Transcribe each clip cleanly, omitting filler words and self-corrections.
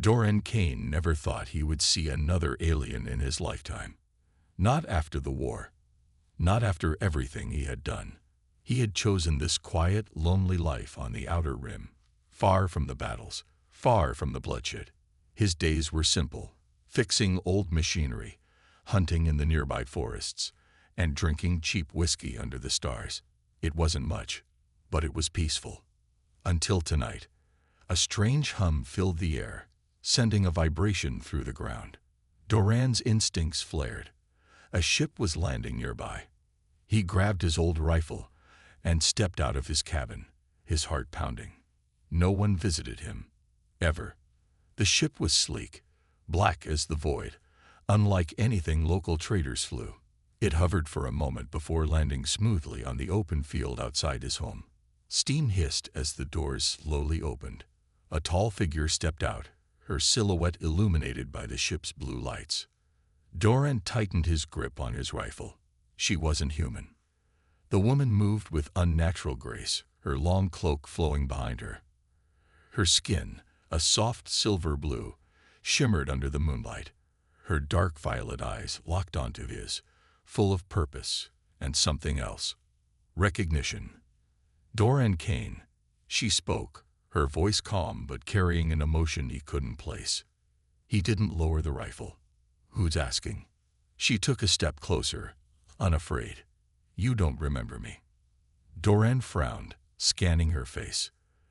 Doran Kane never thought he would see another alien in his lifetime. Not after the war. Not after everything he had done. He had chosen this quiet, lonely life on the outer rim, far from the battles, far from the bloodshed. His days were simple, fixing old machinery, hunting in the nearby forests, and drinking cheap whiskey under the stars. It wasn't much, but it was peaceful. Until tonight, a strange hum filled the air, sending a vibration through the ground. Doran's instincts flared. A ship was landing nearby. He grabbed his old rifle and stepped out of his cabin, his heart pounding. No one visited him, ever. The ship was sleek, black as the void, unlike anything local traders flew. It hovered for a moment before landing smoothly on the open field outside his home. Steam hissed as the doors slowly opened. A tall figure stepped out, her silhouette illuminated by the ship's blue lights. Doran tightened his grip on his rifle. She wasn't human. The woman moved with unnatural grace, her long cloak flowing behind her. Her skin, a soft silver blue, shimmered under the moonlight. Her dark violet eyes locked onto his, full of purpose and something else. Recognition. Doran Kane. She spoke, her voice calm but carrying an emotion he couldn't place. He didn't lower the rifle. Who's asking? She took a step closer, unafraid. You don't remember me. Doran frowned, scanning her face.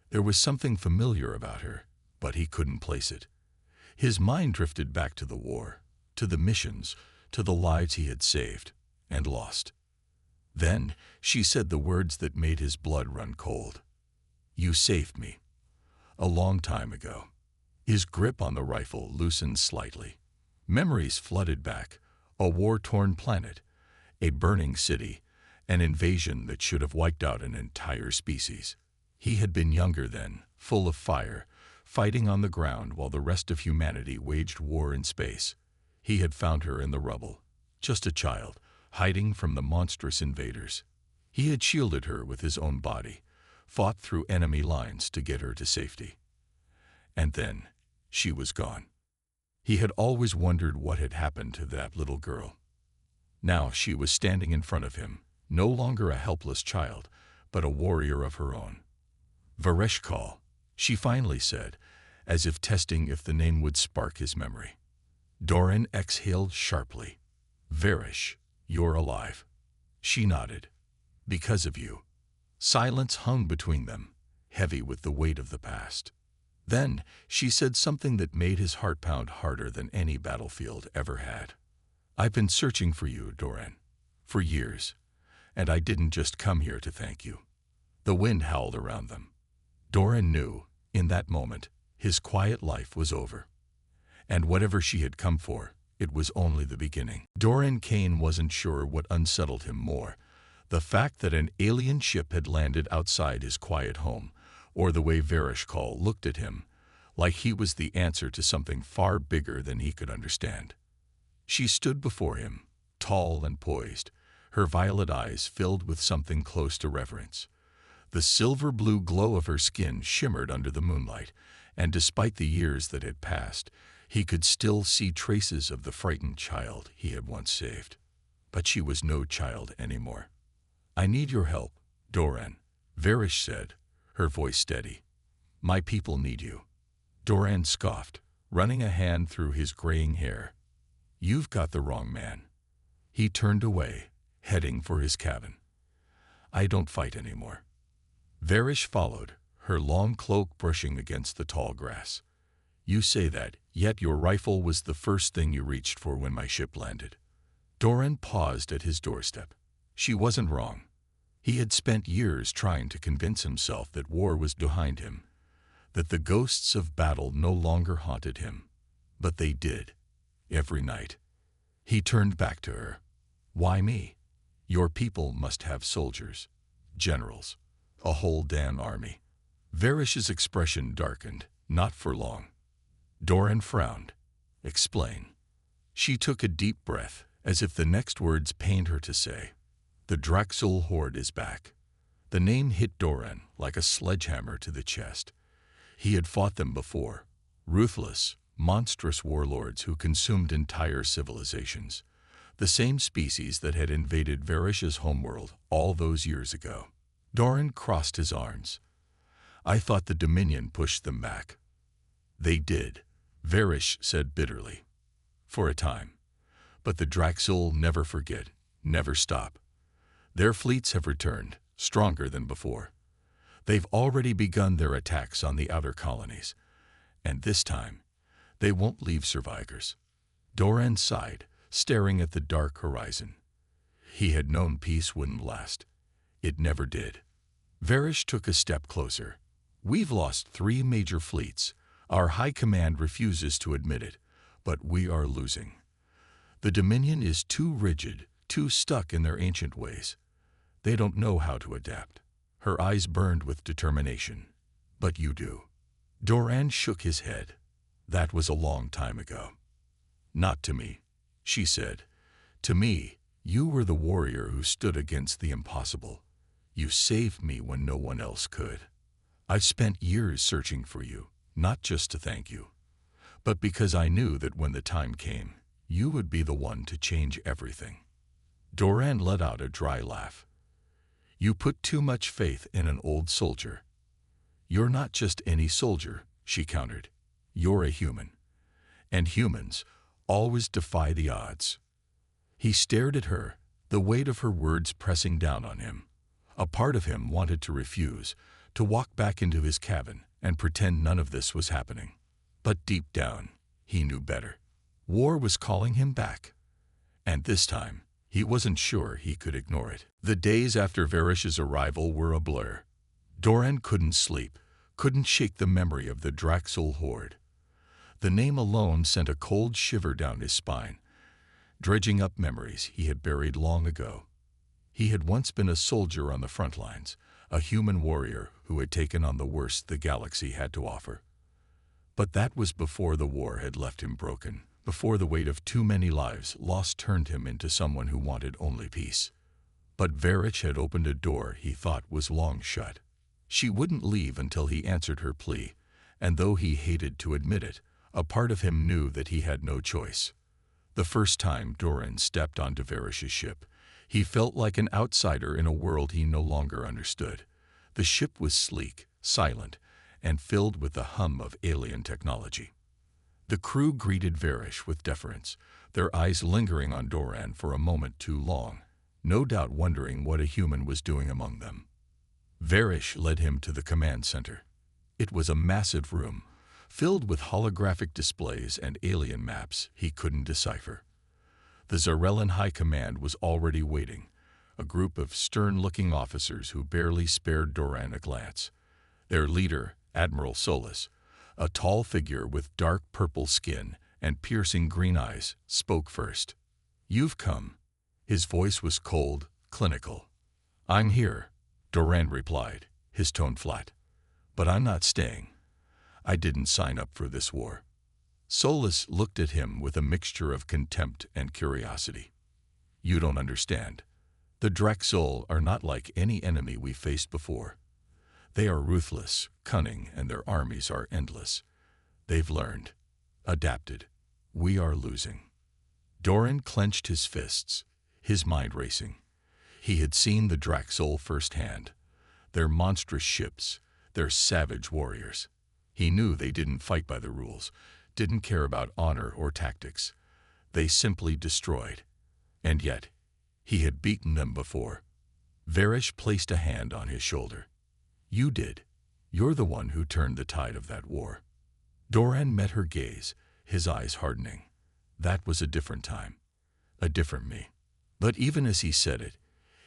There was something familiar about her, but he couldn't place it. His mind drifted back to the war, to the missions, to the lives he had saved and lost. Then she said the words that made his blood run cold. You saved me. A long time ago. His grip on the rifle loosened slightly. Memories flooded back. A war-torn planet, a burning city, an invasion that should have wiped out an entire species. He had been younger then, full of fire, fighting on the ground while the rest of humanity waged war in space. He had found her in the rubble, just a child, hiding from the monstrous invaders. He had shielded her with his own body, fought through enemy lines to get her to safety. And then, she was gone. He had always wondered what had happened to that little girl. Now she was standing in front of him, no longer a helpless child, but a warrior of her own. Vereshkal, she finally said, as if testing if the name would spark his memory. Doran exhaled sharply. Varish, you're alive. She nodded. Because of you. Silence hung between them, heavy with the weight of the past. Then she said something that made his heart pound harder than any battlefield ever had. I've been searching for you, Doran, for years, and I didn't just come here to thank you. The wind howled around them. Doran knew, in that moment, his quiet life was over. And whatever she had come for, it was only the beginning. Doran Kane wasn't sure what unsettled him more, the fact that an alien ship had landed outside his quiet home, or the way Vereshkal looked at him, like he was the answer to something far bigger than he could understand. She stood before him, tall and poised, her violet eyes filled with something close to reverence. The silver-blue glow of her skin shimmered under the moonlight, and despite the years that had passed, he could still see traces of the frightened child he had once saved. But she was no child anymore. I need your help, Doran, Varish said, her voice steady. My people need you. Doran scoffed, running a hand through his graying hair. You've got the wrong man. He turned away, heading for his cabin. I don't fight anymore. Varish followed, her long cloak brushing against the tall grass. You say that, yet your rifle was the first thing you reached for when my ship landed. Doran paused at his doorstep. She wasn't wrong. He had spent years trying to convince himself that war was behind him, that the ghosts of battle no longer haunted him. But they did, every night. He turned back to her. Why me? Your people must have soldiers, generals, a whole damn army. Varish's expression darkened, not for long. Doran frowned. Explain. She took a deep breath, as if the next words pained her to say. The Draxul horde is back. The name hit Doran like a sledgehammer to the chest. He had fought them before, ruthless, monstrous warlords who consumed entire civilizations, the same species that had invaded Varish's homeworld all those years ago. Doran crossed his arms. I thought the Dominion pushed them back. They did, Varish said bitterly. For a time. But the Draxul never forget, never stop. Their fleets have returned, stronger than before. They've already begun their attacks on the outer colonies. And this time, they won't leave survivors. Doran sighed, staring at the dark horizon. He had known peace wouldn't last. It never did. Varish took a step closer. We've lost 3 major fleets. Our high command refuses to admit it, but we are losing. The Dominion is too rigid, too stuck in their ancient ways. They don't know how to adapt. Her eyes burned with determination. But you do. Doran shook his head. That was a long time ago. Not to me, she said. To me, you were the warrior who stood against the impossible. You saved me when no one else could. I've spent years searching for you, not just to thank you, but because I knew that when the time came, you would be the one to change everything. Doran let out a dry laugh. You put too much faith in an old soldier. You're not just any soldier, she countered. You're a human. And humans always defy the odds. He stared at her, the weight of her words pressing down on him. A part of him wanted to refuse, to walk back into his cabin and pretend none of this was happening. But deep down, he knew better. War was calling him back. And this time, he wasn't sure he could ignore it. The days after Varish's arrival were a blur. Doran couldn't sleep, couldn't shake the memory of the Draxul horde. The name alone sent a cold shiver down his spine, dredging up memories he had buried long ago. He had once been a soldier on the front lines, a human warrior who had taken on the worst the galaxy had to offer. But that was before the war had left him broken, before the weight of too many lives lost turned him into someone who wanted only peace. But Varish had opened a door he thought was long shut. She wouldn't leave until he answered her plea, and though he hated to admit it, a part of him knew that he had no choice. The first time Doran stepped onto Varish's ship, he felt like an outsider in a world he no longer understood. The ship was sleek, silent, and filled with the hum of alien technology. The crew greeted Varish with deference, their eyes lingering on Doran for a moment too long, no doubt wondering what a human was doing among them. Varish led him to the command center. It was a massive room, filled with holographic displays and alien maps he couldn't decipher. The Zarellan High Command was already waiting, a group of stern-looking officers who barely spared Doran a glance. Their leader, Admiral Solus, a tall figure with dark purple skin and piercing green eyes, spoke first. You've come. His voice was cold, clinical. I'm here, Doran replied, his tone flat. But I'm not staying. I didn't sign up for this war. Solus looked at him with a mixture of contempt and curiosity. You don't understand. The Draxul are not like any enemy we've faced before. They are ruthless, cunning, and their armies are endless. They've learned, adapted. We are losing. Doran clenched his fists, his mind racing. He had seen the Draxul firsthand, their monstrous ships, their savage warriors. He knew they didn't fight by the rules, didn't care about honor or tactics. They simply destroyed. And yet, he had beaten them before. Varish placed a hand on his shoulder. You did. You're the one who turned the tide of that war. Doran met her gaze, his eyes hardening. That was a different time, a different me. But even as he said it,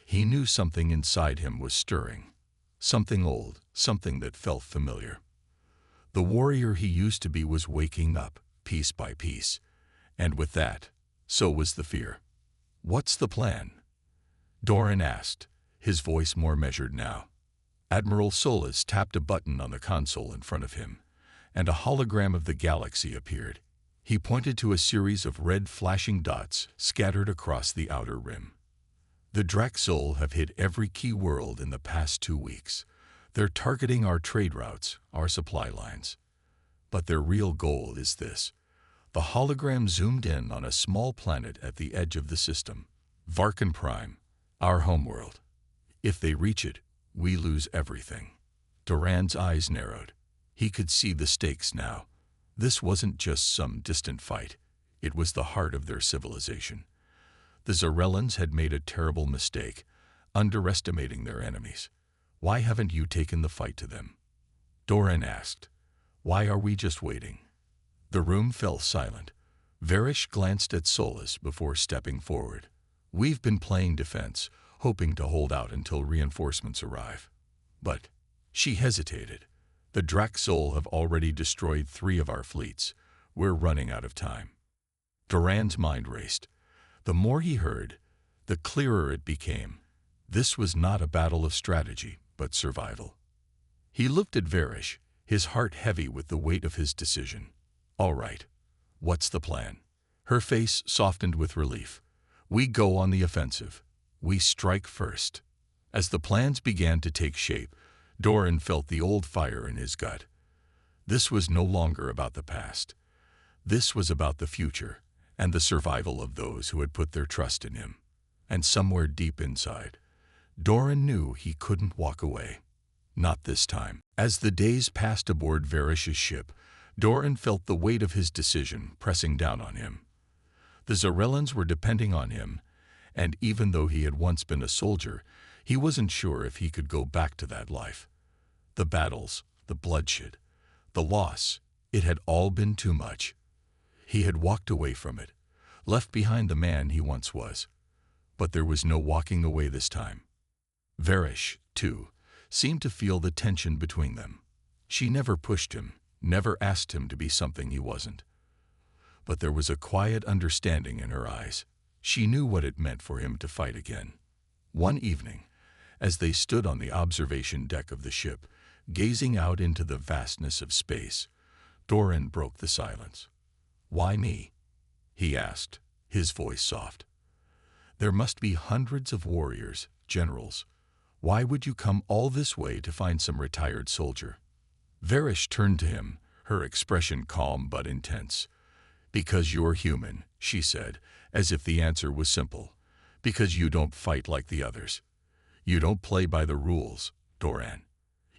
he knew something inside him was stirring. Something old, something that felt familiar. The warrior he used to be was waking up, piece by piece. And with that, so was the fear. What's the plan? Doran asked, his voice more measured now. Admiral Solus tapped a button on the console in front of him, and a hologram of the galaxy appeared. He pointed to a series of red flashing dots scattered across the outer rim. The Draxul have hit every key world in the past 2 weeks. They're targeting our trade routes, our supply lines. But their real goal is this, The hologram zoomed in on a small planet at the edge of the system. Varkan Prime, our homeworld. If they reach it, we lose everything. Doran's eyes narrowed. He could see the stakes now. This wasn't just some distant fight. It was the heart of their civilization. The Zarellans had made a terrible mistake, underestimating their enemies. Why haven't you taken the fight to them? Doran asked. Why are we just waiting? The room fell silent. Varish glanced at Solus before stepping forward. We've been playing defense, hoping to hold out until reinforcements arrive. But she hesitated. The Draxol have already destroyed 3 of our fleets. We're running out of time. Doran's mind raced. The more he heard, the clearer it became. This was not a battle of strategy, but survival. He looked at Varish, his heart heavy with the weight of his decision. All right, what's the plan? Her face softened with relief. We go on the offensive. We strike first. As the plans began to take shape, Doran felt the old fire in his gut. This was no longer about the past. This was about the future and the survival of those who had put their trust in him. And somewhere deep inside, Doran knew he couldn't walk away. Not this time. As the days passed aboard Varish's ship, Doran felt the weight of his decision pressing down on him. The Zarellans were depending on him, and even though he had once been a soldier, he wasn't sure if he could go back to that life. The battles, the bloodshed, the loss, it had all been too much. He had walked away from it, left behind the man he once was. But there was no walking away this time. Varish, too, seemed to feel the tension between them. She never pushed him, never asked him to be something he wasn't. But there was a quiet understanding in her eyes. She knew what it meant for him to fight again. One evening, as they stood on the observation deck of the ship, gazing out into the vastness of space, Doran broke the silence. Why me? He asked, his voice soft. There must be hundreds of warriors, generals. Why would you come all this way to find some retired soldier? Varish turned to him, her expression calm but intense. Because you're human, she said, as if the answer was simple. Because you don't fight like the others. You don't play by the rules, Doran.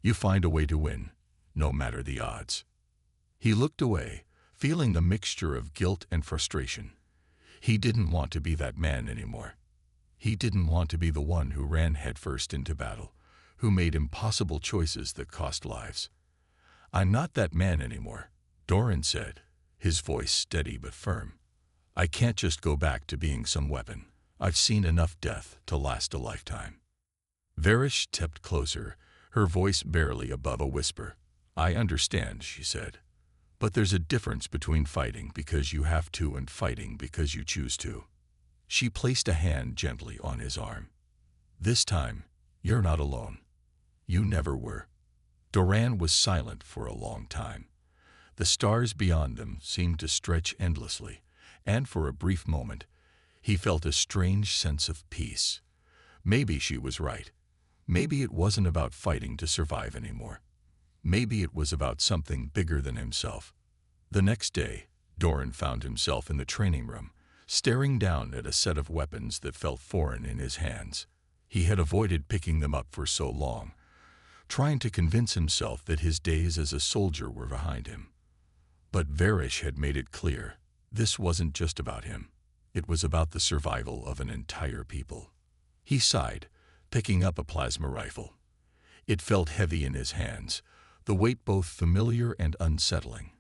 You find a way to win, no matter the odds. He looked away, feeling the mixture of guilt and frustration. He didn't want to be that man anymore. He didn't want to be the one who ran headfirst into battle, who made impossible choices that cost lives. I'm not that man anymore, Doran said, his voice steady but firm. I can't just go back to being some weapon. I've seen enough death to last a lifetime. Varish stepped closer, her voice barely above a whisper. I understand, she said. But there's a difference between fighting because you have to and fighting because you choose to. She placed a hand gently on his arm. This time, you're not alone. You never were. Doran was silent for a long time. The stars beyond them seemed to stretch endlessly, and for a brief moment, he felt a strange sense of peace. Maybe she was right. Maybe it wasn't about fighting to survive anymore. Maybe it was about something bigger than himself. The next day, Doran found himself in the training room, staring down at a set of weapons that felt foreign in his hands. He had avoided picking them up for so long, trying to convince himself that his days as a soldier were behind him. But Varish had made it clear, this wasn't just about him. It was about the survival of an entire people. He sighed, picking up a plasma rifle. It felt heavy in his hands, the weight both familiar and unsettling.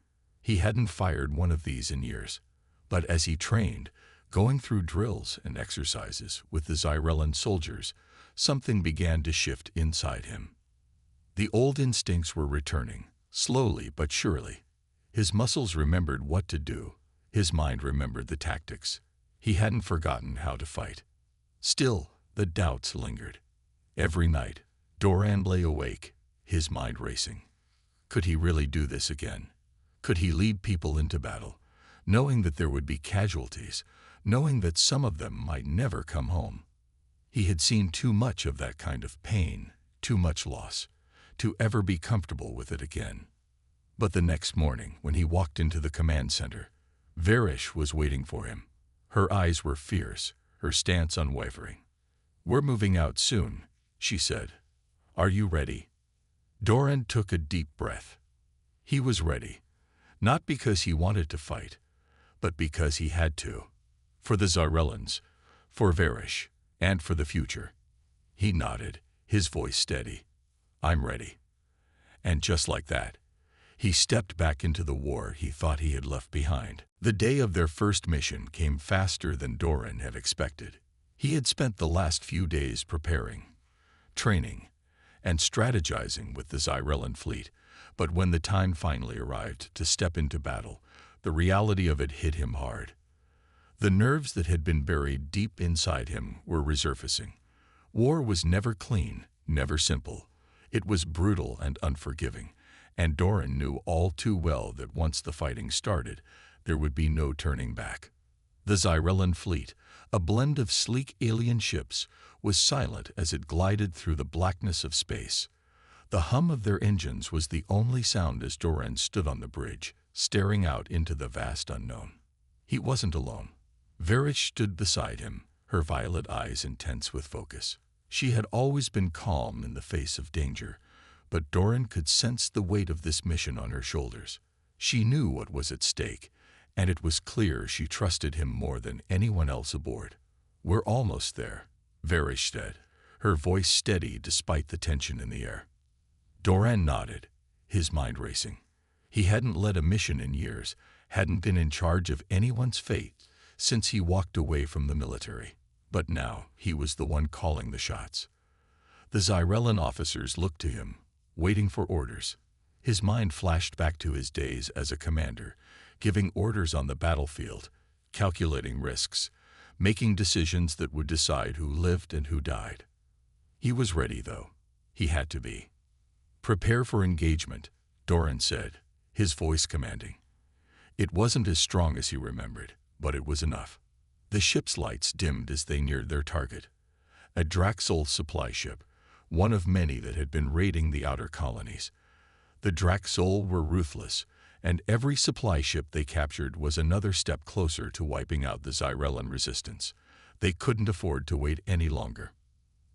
He hadn't fired one of these in years, but as he trained, going through drills and exercises with the Zarellan soldiers, something began to shift inside him. The old instincts were returning, slowly but surely. His muscles remembered what to do. His mind remembered the tactics. He hadn't forgotten how to fight. Still, the doubts lingered. Every night, Doran lay awake, his mind racing. Could he really do this again? Could he lead people into battle, knowing that there would be casualties, knowing that some of them might never come home? He had seen too much of that kind of pain, too much loss, to ever be comfortable with it again. But the next morning, when he walked into the command center, Varish was waiting for him. Her eyes were fierce, her stance unwavering. "We're moving out soon," she said. "Are you ready?" Doran took a deep breath. He was ready, not because he wanted to fight, but because he had to. For the Zyrellans, for Varish, and for the future. He nodded, his voice steady. "I'm ready." And just like that, he stepped back into the war he thought he had left behind. The day of their first mission came faster than Doran had expected. He had spent the last few days preparing, training, and strategizing with the Zyrellan fleet, but when the time finally arrived to step into battle, the reality of it hit him hard. The nerves that had been buried deep inside him were resurfacing. War was never clean, never simple. It was brutal and unforgiving, and Doran knew all too well that once the fighting started, there would be no turning back. The Zyrellan fleet, a blend of sleek alien ships, was silent as it glided through the blackness of space. The hum of their engines was the only sound as Doran stood on the bridge, staring out into the vast unknown. He wasn't alone. Varish stood beside him, her violet eyes intense with focus. She had always been calm in the face of danger, but Doran could sense the weight of this mission on her shoulders. She knew what was at stake, and it was clear she trusted him more than anyone else aboard. "We're almost there," Varish said, her voice steady despite the tension in the air. Doran nodded, his mind racing. He hadn't led a mission in years, hadn't been in charge of anyone's fate since he walked away from the military. But now he was the one calling the shots. The Zyrellan officers looked to him, waiting for orders. His mind flashed back to his days as a commander, giving orders on the battlefield, calculating risks, making decisions that would decide who lived and who died. He was ready, though. He had to be. "Prepare for engagement," Doran said, his voice commanding. It wasn't as strong as he remembered, but it was enough. The ship's lights dimmed as they neared their target. A Draxol supply ship, one of many that had been raiding the outer colonies. The Draxol were ruthless, and every supply ship they captured was another step closer to wiping out the Zyrellan resistance. They couldn't afford to wait any longer.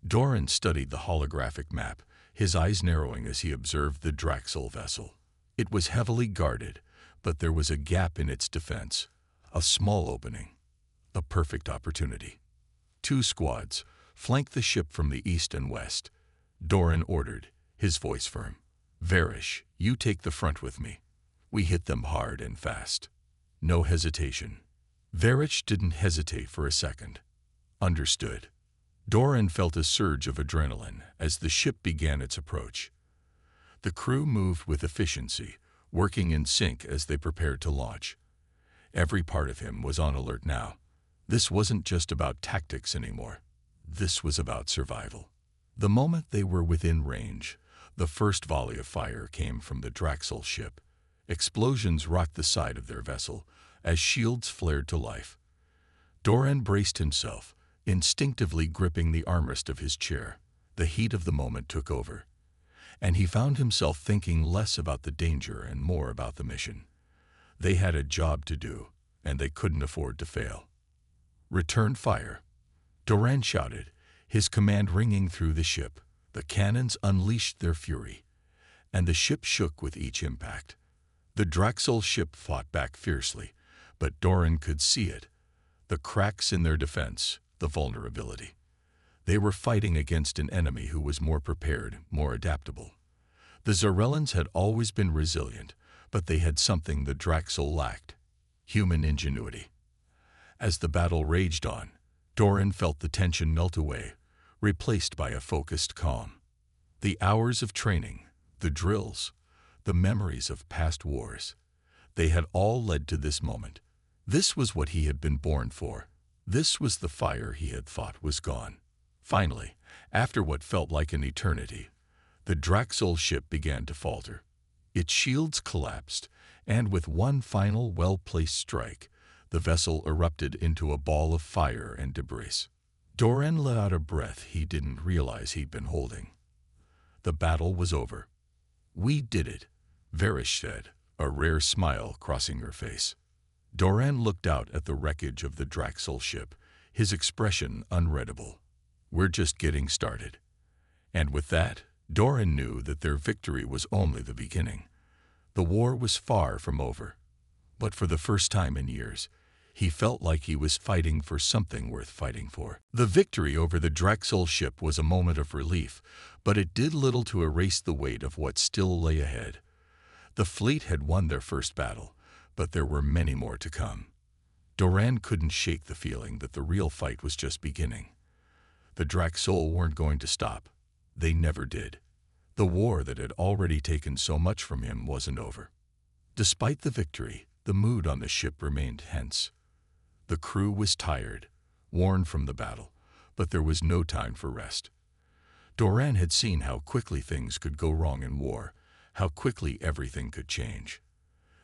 Doran studied the holographic map, his eyes narrowing as he observed the Draxol vessel. It was heavily guarded, but there was a gap in its defense, a small opening. A perfect opportunity. 2 squads flanked the ship from the east and west. Doran ordered, his voice firm. "Varish, you take the front with me. We hit them hard and fast." No hesitation. Varish didn't hesitate for a second. Understood. Doran felt a surge of adrenaline as the ship began its approach. The crew moved with efficiency, working in sync as they prepared to launch. Every part of him was on alert now. This wasn't just about tactics anymore. This was about survival. The moment they were within range, the first volley of fire came from the Draxol ship. Explosions rocked the side of their vessel as shields flared to life. Doran braced himself, instinctively gripping the armrest of his chair. The heat of the moment took over, and he found himself thinking less about the danger and more about the mission. They had a job to do, and they couldn't afford to fail. "Return fire," Doran shouted, his command ringing through the ship. The cannons unleashed their fury, and the ship shook with each impact. The Draxol ship fought back fiercely, but Doran could see it. The cracks in their defense, the vulnerability. They were fighting against an enemy who was more prepared, more adaptable. The Zyrellans had always been resilient, but they had something the Draxol lacked: human ingenuity. As the battle raged on, Doran felt the tension melt away, replaced by a focused calm. The hours of training, the drills, the memories of past wars, they had all led to this moment. This was what he had been born for. This was the fire he had thought was gone. Finally, after what felt like an eternity, the Draxol ship began to falter. Its shields collapsed, and with one final well-placed strike, the vessel erupted into a ball of fire and debris. Doran let out a breath he didn't realize he'd been holding. The battle was over. "We did it," Varish said, a rare smile crossing her face. Doran looked out at the wreckage of the Draxel ship, his expression unreadable. "We're just getting started." And with that, Doran knew that their victory was only the beginning. The war was far from over. But for the first time in years, he felt like he was fighting for something worth fighting for. The victory over the Draxel ship was a moment of relief, but it did little to erase the weight of what still lay ahead. The fleet had won their first battle, but there were many more to come. Doran couldn't shake the feeling that the real fight was just beginning. The Draxel weren't going to stop. They never did. The war that had already taken so much from him wasn't over. Despite the victory, the mood on the ship remained tense. The crew was tired, worn from the battle, but there was no time for rest. Doran had seen how quickly things could go wrong in war, how quickly everything could change.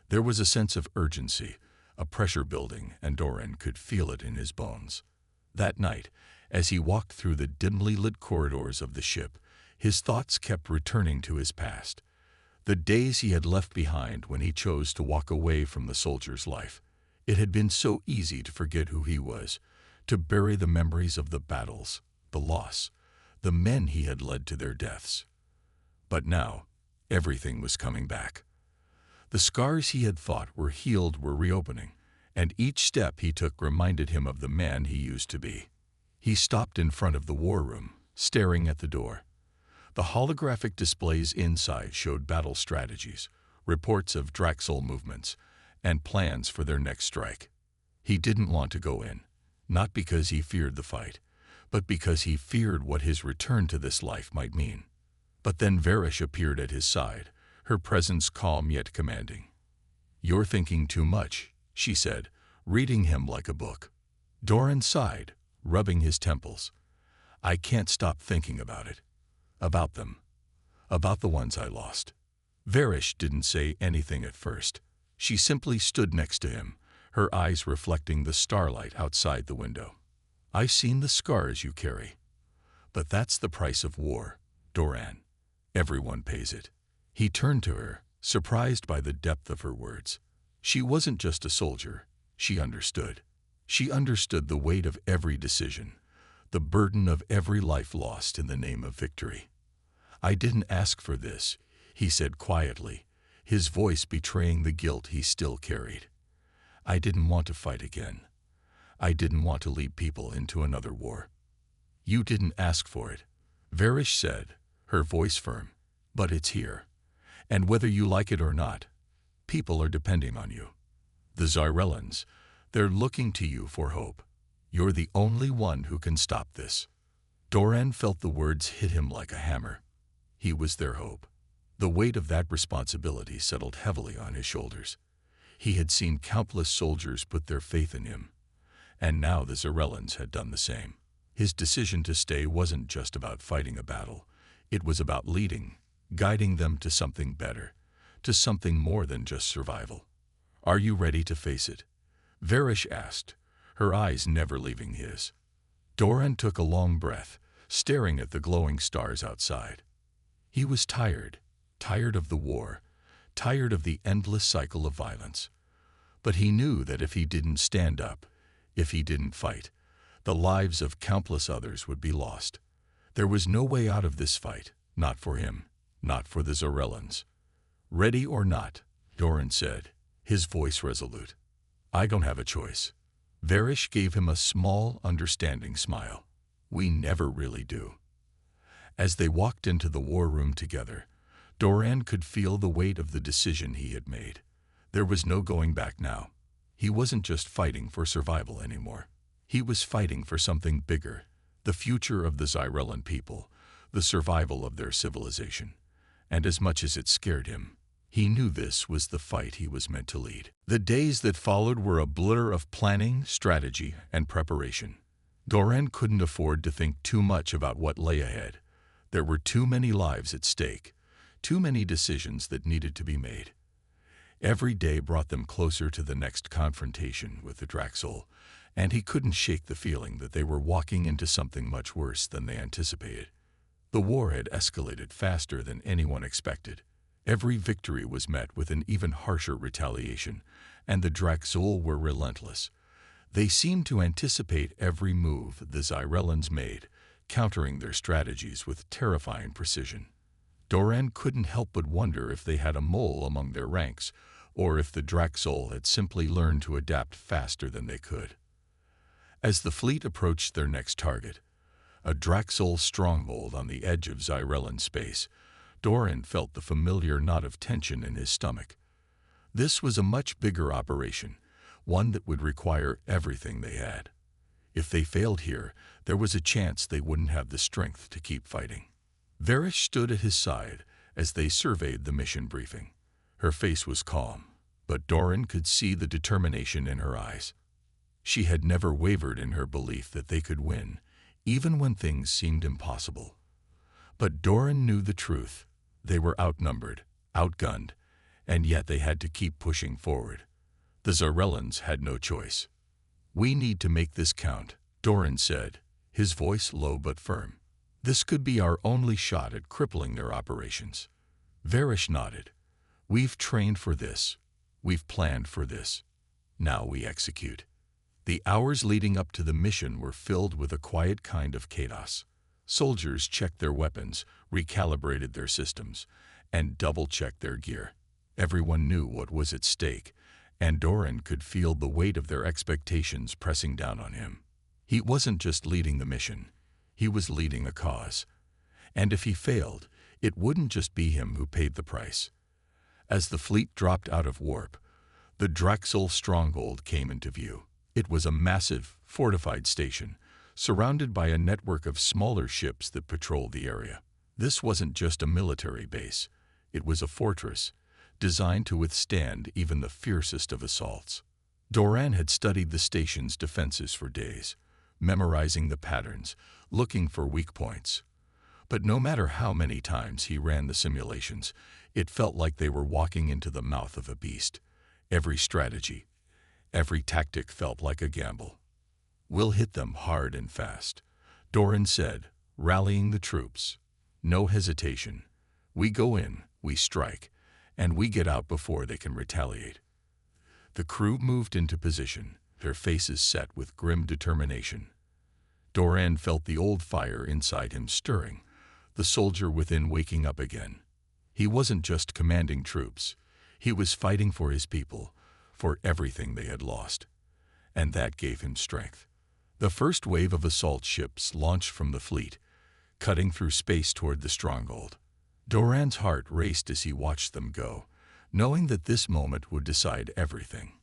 There was a sense of urgency, a pressure building, and Doran could feel it in his bones. That night, as he walked through the dimly lit corridors of the ship, his thoughts kept returning to his past. The days he had left behind when he chose to walk away from the soldier's life. It had been so easy to forget who he was, to bury the memories of the battles, the loss, the men he had led to their deaths. But now, everything was coming back. The scars he had thought were healed were reopening, and each step he took reminded him of the man he used to be. He stopped in front of the war room, staring at the door. The holographic displays inside showed battle strategies, reports of Draxel movements, and plans for their next strike. He didn't want to go in, not because he feared the fight, but because he feared what his return to this life might mean. But then Varish appeared at his side, her presence calm yet commanding. "You're thinking too much," she said, reading him like a book. Doran sighed, rubbing his temples. "I can't stop thinking about it. About them. About the ones I lost." Varish didn't say anything at first. She simply stood next to him, her eyes reflecting the starlight outside the window. "I've seen the scars you carry. But that's the price of war, Doran. Everyone pays it." He turned to her, surprised by the depth of her words. She wasn't just a soldier. She understood. She understood the weight of every decision, the burden of every life lost in the name of victory. "I didn't ask for this," he said quietly, his voice betraying the guilt he still carried. "I didn't want to fight again. I didn't want to lead people into another war." "You didn't ask for it," Varish said, her voice firm, "but it's here. And whether you like it or not, people are depending on you. The Zyrellans, they're looking to you for hope. You're the only one who can stop this." Doran felt the words hit him like a hammer. He was their hope. The weight of that responsibility settled heavily on his shoulders. He had seen countless soldiers put their faith in him, and now the Zyrellans had done the same. His decision to stay wasn't just about fighting a battle. It was about leading, guiding them to something better, to something more than just survival. "Are you ready to face it?" Varish asked, her eyes never leaving his. Doran took a long breath, staring at the glowing stars outside. He was tired of the war, tired of the endless cycle of violence. But he knew that if he didn't stand up, if he didn't fight, the lives of countless others would be lost. There was no way out of this fight, not for him, not for the Zyrellans. "Ready or not," Doran said, his voice resolute. "I don't have a choice." Varish gave him a small, understanding smile. "We never really do." As they walked into the war room together, Doran could feel the weight of the decision he had made. There was no going back now. He wasn't just fighting for survival anymore. He was fighting for something bigger, the future of the Zyrellan people, the survival of their civilization. And as much as it scared him, he knew this was the fight he was meant to lead. The days that followed were a blur of planning, strategy, and preparation. Doran couldn't afford to think too much about what lay ahead. There were too many lives at stake, too many decisions that needed to be made. Every day brought them closer to the next confrontation with the Draxel, and he couldn't shake the feeling that they were walking into something much worse than they anticipated. The war had escalated faster than anyone expected, Every victory was met with an even harsher retaliation, and the Draxul were relentless. They seemed to anticipate every move the Zyrellans made, countering their strategies with terrifying precision. Doran couldn't help but wonder if they had a mole among their ranks, or if the Draxul had simply learned to adapt faster than they could. As the fleet approached their next target, a Draxul stronghold on the edge of Zyrellan space, Doran felt the familiar knot of tension in his stomach. This was a much bigger operation, one that would require everything they had. If they failed here, there was a chance they wouldn't have the strength to keep fighting. Varish stood at his side as they surveyed the mission briefing. Her face was calm, but Doran could see the determination in her eyes. She had never wavered in her belief that they could win, even when things seemed impossible. But Doran knew the truth. They were outnumbered, outgunned, and yet they had to keep pushing forward. The Zyrellans had no choice. "We need to make this count," Doran said, his voice low but firm. "This could be our only shot at crippling their operations." Varish nodded. "We've trained for this. We've planned for this. Now we execute." The hours leading up to the mission were filled with a quiet kind of chaos. Soldiers checked their weapons, recalibrated their systems, and double-checked their gear. Everyone knew what was at stake, and Doran could feel the weight of their expectations pressing down on him. He wasn't just leading the mission. He was leading a cause. And if he failed, it wouldn't just be him who paid the price. As the fleet dropped out of warp, the Draxul stronghold came into view. It was a massive, fortified station, surrounded by a network of smaller ships that patrolled the area. This wasn't just a military base. It was a fortress, designed to withstand even the fiercest of assaults. Doran had studied the station's defenses for days, memorizing the patterns, looking for weak points. But no matter how many times he ran the simulations, it felt like they were walking into the mouth of a beast. Every strategy, every tactic felt like a gamble. "We'll hit them hard and fast," Doran said, rallying the troops. "No hesitation. We go in, we strike, and we get out before they can retaliate." The crew moved into position, their faces set with grim determination. Doran felt the old fire inside him stirring, the soldier within waking up again. He wasn't just commanding troops. He was fighting for his people, for everything they had lost. And that gave him strength. The first wave of assault ships launched from the fleet, cutting through space toward the stronghold. Doran's heart raced as he watched them go, knowing that this moment would decide everything.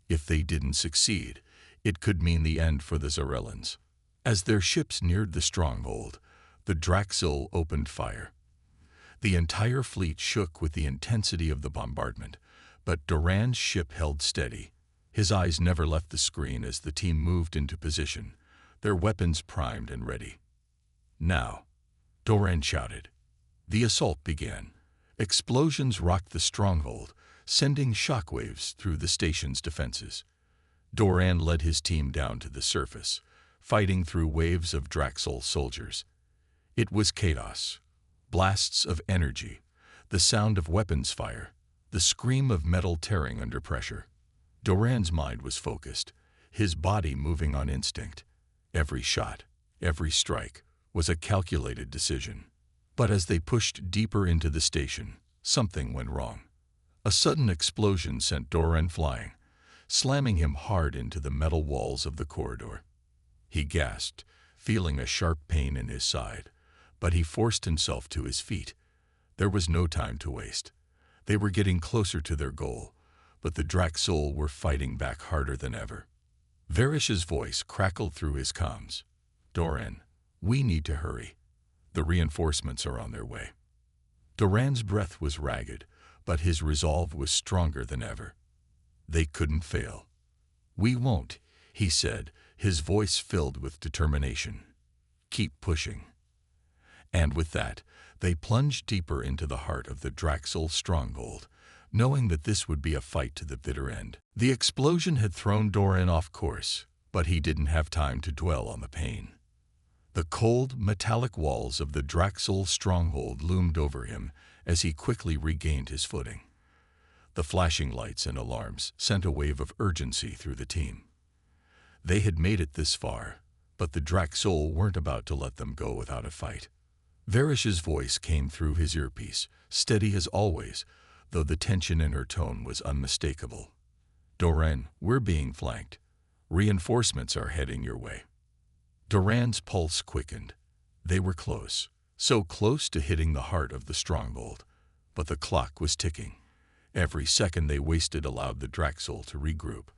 If they didn't succeed, it could mean the end for the Zyrellans. As their ships neared the stronghold, the Draxul opened fire. The entire fleet shook with the intensity of the bombardment, but Doran's ship held steady. His eyes never left the screen as the team moved into position, their weapons primed and ready. "Now," Doran shouted. The assault began. Explosions rocked the stronghold, sending shockwaves through the station's defenses. Doran led his team down to the surface, fighting through waves of Draxul soldiers. It was chaos. Blasts of energy, the sound of weapons fire, the scream of metal tearing under pressure. Doran's mind was focused, his body moving on instinct. Every shot, every strike, was a calculated decision. But as they pushed deeper into the station, something went wrong. A sudden explosion sent Doran flying, slamming him hard into the metal walls of the corridor. He gasped, feeling a sharp pain in his side, but he forced himself to his feet. There was no time to waste. They were getting closer to their goal, but the Draxul were fighting back harder than ever. Varish's voice crackled through his comms. "Doran, we need to hurry. The reinforcements are on their way." Doran's breath was ragged, but his resolve was stronger than ever. They couldn't fail. "We won't," he said, his voice filled with determination. "Keep pushing." And with that, they plunged deeper into the heart of the Draxul stronghold, knowing that this would be a fight to the bitter end. The explosion had thrown Doran off course, but he didn't have time to dwell on the pain. The cold, metallic walls of the Draxul stronghold loomed over him as he quickly regained his footing. The flashing lights and alarms sent a wave of urgency through the team. They had made it this far, but the Draxol weren't about to let them go without a fight. Varish's voice came through his earpiece, steady as always, though the tension in her tone was unmistakable. "Doran, we're being flanked. Reinforcements are heading your way." Doran's pulse quickened. They were close, so close to hitting the heart of the stronghold, but the clock was ticking. Every second they wasted allowed the Draxol to regroup.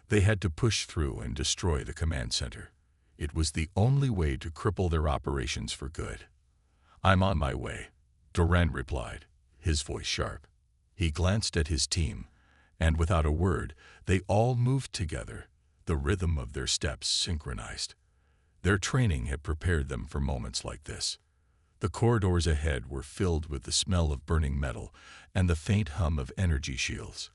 They had to push through and destroy the command center. It was the only way to cripple their operations for good. "I'm on my way," Doran replied, his voice sharp. He glanced at his team, and without a word, they all moved together, the rhythm of their steps synchronized. Their training had prepared them for moments like this. The corridors ahead were filled with the smell of burning metal and the faint hum of energy shields.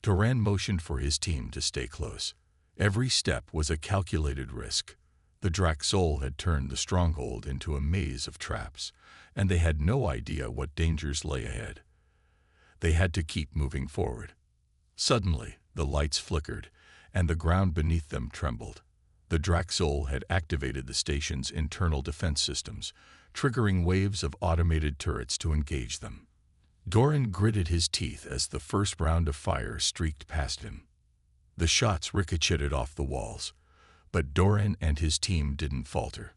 Doran motioned for his team to stay close. Every step was a calculated risk. The Draxol had turned the stronghold into a maze of traps, and they had no idea what dangers lay ahead. They had to keep moving forward. Suddenly, the lights flickered, and the ground beneath them trembled. The Draxol had activated the station's internal defense systems, triggering waves of automated turrets to engage them. Doran gritted his teeth as the first round of fire streaked past him. The shots ricocheted off the walls, but Doran and his team didn't falter.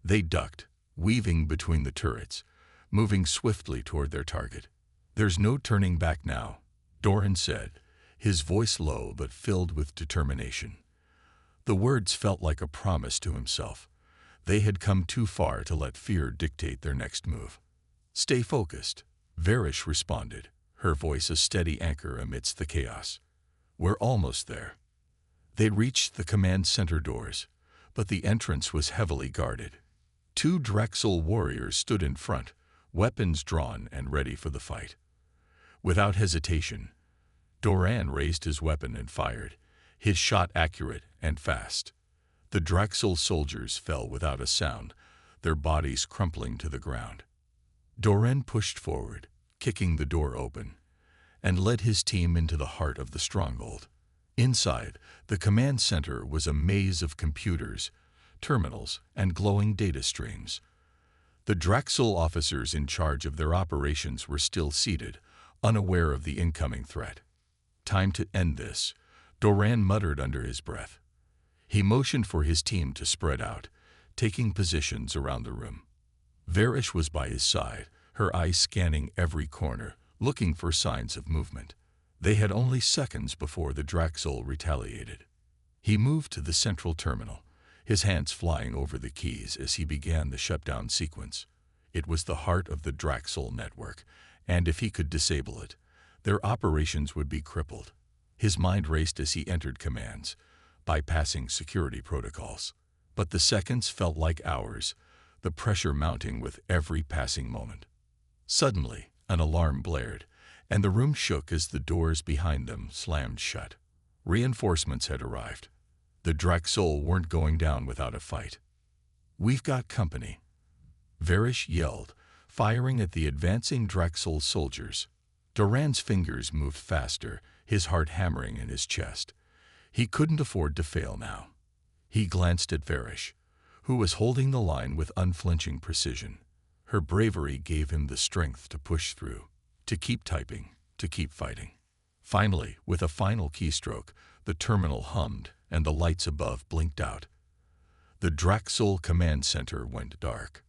They ducked, weaving between the turrets, moving swiftly toward their target. "There's no turning back now," Doran said, his voice low but filled with determination. The words felt like a promise to himself. They had come too far to let fear dictate their next move. "Stay focused," Varish responded, her voice a steady anchor amidst the chaos. "We're almost there." They reached the command center doors, but the entrance was heavily guarded. Two Draxol warriors stood in front, weapons drawn and ready for the fight. Without hesitation, Doran raised his weapon and fired, his shot accurate and fast. The Draxol soldiers fell without a sound, their bodies crumpling to the ground. Doran pushed forward, kicking the door open, and led his team into the heart of the stronghold. Inside, the command center was a maze of computers, terminals, and glowing data streams. The Draxol officers in charge of their operations were still seated, unaware of the incoming threat. "Time to end this," Doran muttered under his breath. He motioned for his team to spread out, taking positions around the room. Varish was by his side, her eyes scanning every corner, looking for signs of movement. They had only seconds before the Draxol retaliated. He moved to the central terminal, his hands flying over the keys as he began the shutdown sequence. It was the heart of the Draxol network, and if he could disable it, their operations would be crippled. His mind raced as he entered commands, bypassing security protocols. But the seconds felt like hours, the pressure mounting with every passing moment. Suddenly, an alarm blared, and the room shook as the doors behind them slammed shut. Reinforcements had arrived. The Draxol weren't going down without a fight. "We've got company," Varish yelled, firing at the advancing Draxol soldiers. Doran's fingers moved faster, his heart hammering in his chest. He couldn't afford to fail now. He glanced at Varish, who was holding the line with unflinching precision. Her bravery gave him the strength to push through, to keep typing, to keep fighting. Finally, with a final keystroke, the terminal hummed and the lights above blinked out. The Draxol command center went dark.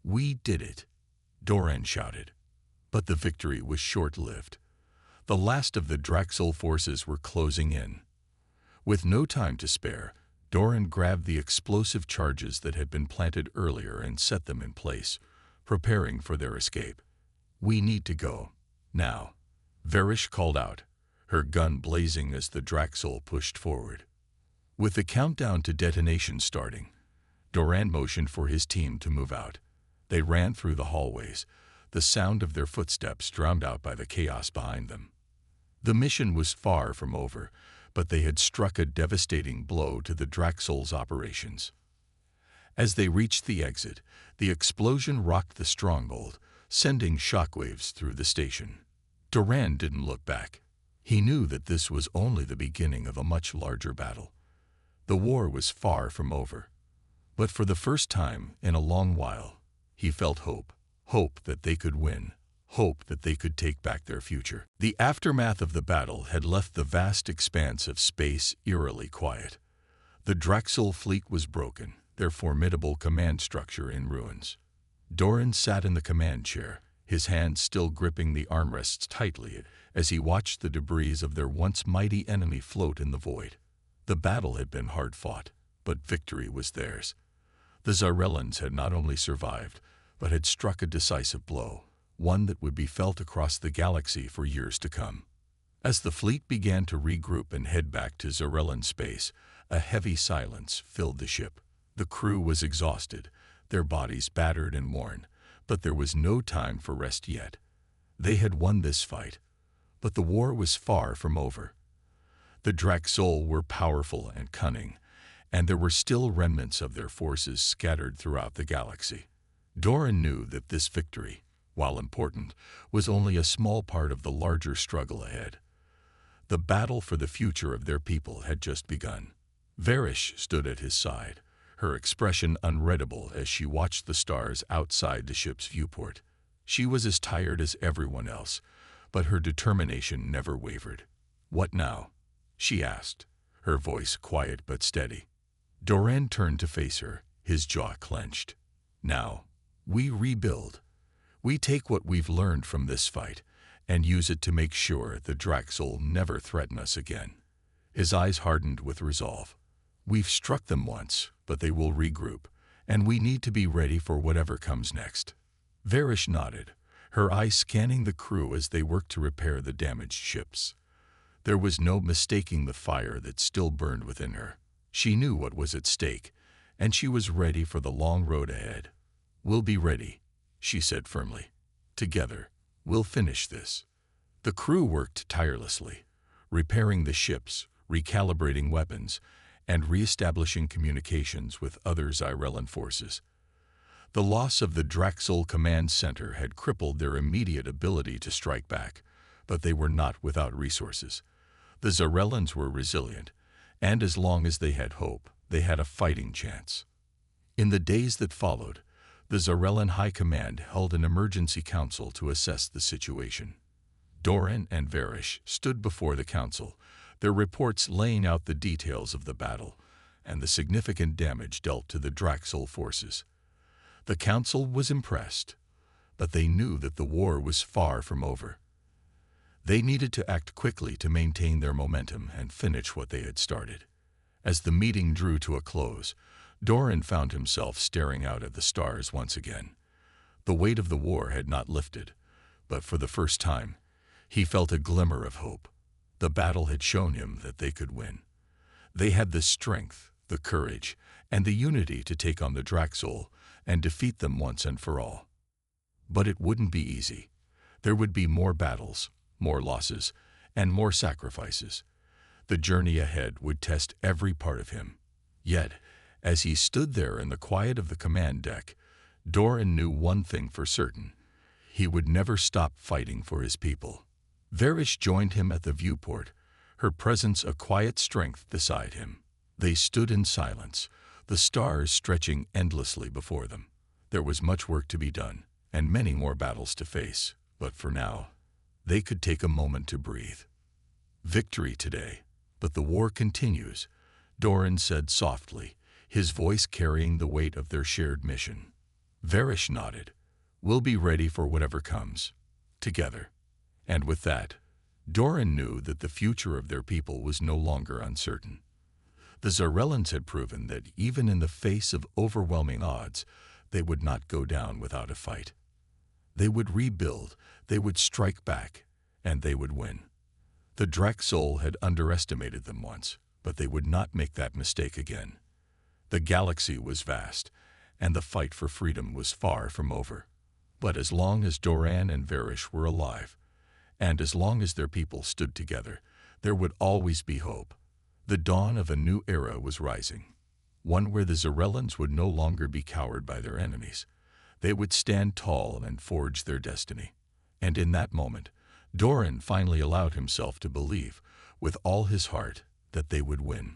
"We did it," Doran shouted. But the victory was short-lived. The last of the Draxol forces were closing in. With no time to spare, Doran grabbed the explosive charges that had been planted earlier and set them in place, preparing for their escape. "We need to go. Now," Varish called out, her gun blazing as the Draxol pushed forward. With the countdown to detonation starting, Doran motioned for his team to move out. They ran through the hallways, the sound of their footsteps drowned out by the chaos behind them. The mission was far from over, but they had struck a devastating blow to the Draxol's operations. As they reached the exit, the explosion rocked the stronghold, sending shockwaves through the station. Doran didn't look back. He knew that this was only the beginning of a much larger battle. The war was far from over. But for the first time in a long while, he felt hope. Hope that they could win. Hope that they could take back their future. The aftermath of the battle had left the vast expanse of space eerily quiet. The Draxel fleet was broken, their formidable command structure in ruins. Doran sat in the command chair, his hands still gripping the armrests tightly as he watched the debris of their once mighty enemy float in the void. The battle had been hard fought, but victory was theirs. The Zarellans had not only survived, but had struck a decisive blow, one that would be felt across the galaxy for years to come. As the fleet began to regroup and head back to Zarellan space, a heavy silence filled the ship. The crew was exhausted, their bodies battered and worn, but there was no time for rest yet. They had won this fight, but the war was far from over. The Draxol were powerful and cunning, and there were still remnants of their forces scattered throughout the galaxy. Doran knew that this victory, while important, was only a small part of the larger struggle ahead. The battle for the future of their people had just begun. Varish stood at his side, her expression unreadable as she watched the stars outside the ship's viewport. She was as tired as everyone else, but her determination never wavered. "What now?" she asked, her voice quiet but steady. Doran turned to face her, his jaw clenched. "Now, we rebuild. We take what we've learned from this fight and use it to make sure the Draxol never threaten us again." His eyes hardened with resolve. "We've struck them once, but they will regroup, and we need to be ready for whatever comes next." Varish nodded, her eyes scanning the crew as they worked to repair the damaged ships. There was no mistaking the fire that still burned within her. She knew what was at stake, and she was ready for the long road ahead. "We'll be ready," she said firmly. "Together, we'll finish this." The crew worked tirelessly, repairing the ships, recalibrating weapons, and re-establishing communications with other Zyrellan forces. The loss of the Draxol command center had crippled their immediate ability to strike back, but they were not without resources. The Zyrellans were resilient, and as long as they had hope, they had a fighting chance. In the days that followed, the Zyrellan High Command held an emergency council to assess the situation. Doran and Varish stood before the council, their reports laying out the details of the battle and the significant damage dealt to the Draxol forces. The council was impressed, but they knew that the war was far from over. They needed to act quickly to maintain their momentum and finish what they had started. As the meeting drew to a close, Doran found himself staring out at the stars once again. The weight of the war had not lifted, but for the first time, he felt a glimmer of hope. The battle had shown him that they could win. They had the strength, the courage, and the unity to take on the Draxol and defeat them once and for all. But it wouldn't be easy. There would be more battles, more losses, and more sacrifices. The journey ahead would test every part of him. Yet, as he stood there in the quiet of the command deck, Doran knew one thing for certain. He would never stop fighting for his people. Varish joined him at the viewport, her presence a quiet strength beside him. They stood in silence, the stars stretching endlessly before them. There was much work to be done, and many more battles to face, but for now, they could take a moment to breathe. "Victory today, but the war continues," Doran said softly, his voice carrying the weight of their shared mission. Varish nodded. "We'll be ready for whatever comes, together." And with that, Doran knew that the future of their people was no longer uncertain. The Zarellans had proven that even in the face of overwhelming odds, they would not go down without a fight. They would rebuild, they would strike back, and they would win. The Draxol had underestimated them once, but they would not make that mistake again. The galaxy was vast, and the fight for freedom was far from over. But as long as Doran and Varish were alive, and as long as their people stood together, there would always be hope. The dawn of a new era was rising, one where the Zarellans would no longer be cowered by their enemies. They would stand tall and forge their destiny. And in that moment, Doran finally allowed himself to believe, with all his heart, that they would win.